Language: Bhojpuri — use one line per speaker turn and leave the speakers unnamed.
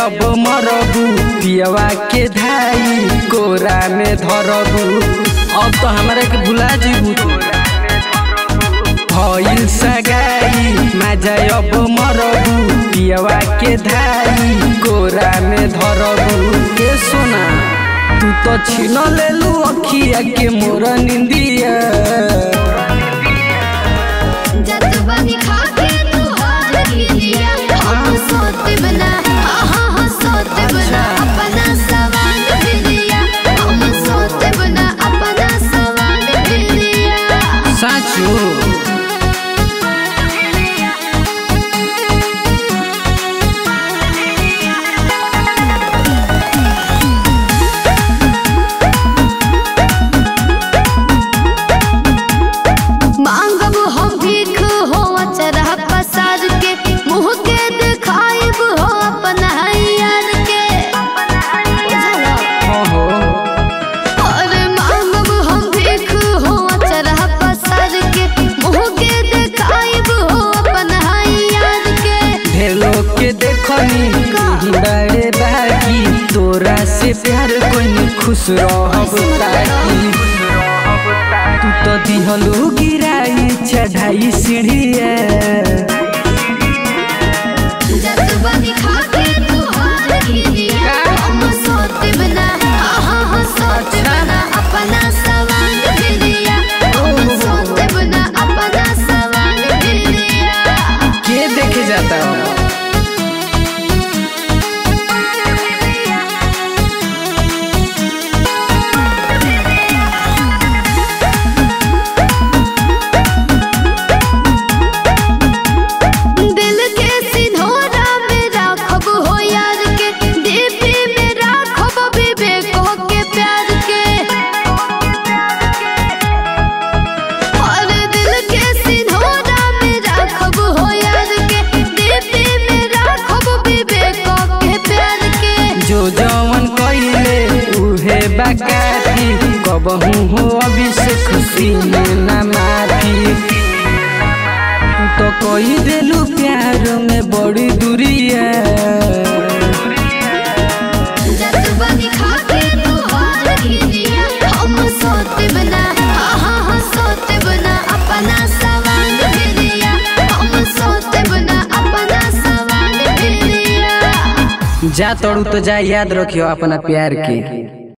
अब मरबू पियवा के धाई कोरा में धरबू। अब तो हमारे के भुला जीबू भइल सगाई मजा अब मरबू पियवा के धाई कोरा में धरबू। के सोना तू तो छीन लेलू अखिया के मोर निंदिया। बड़े बाकी तोरा से प्यार कोई खुश रहब ताकि तू तो दिहलू गिराई चढ़ाई सीढ़िया। के देखे जाता है जवन कइले उहे बाकी कबहू हो अभिषेक खुशी में न माफी। तू तो कोई देलू प्यार में बड़ी दूरिया। जा तोड़ू तो जा याद रखियो अपना प्यार के।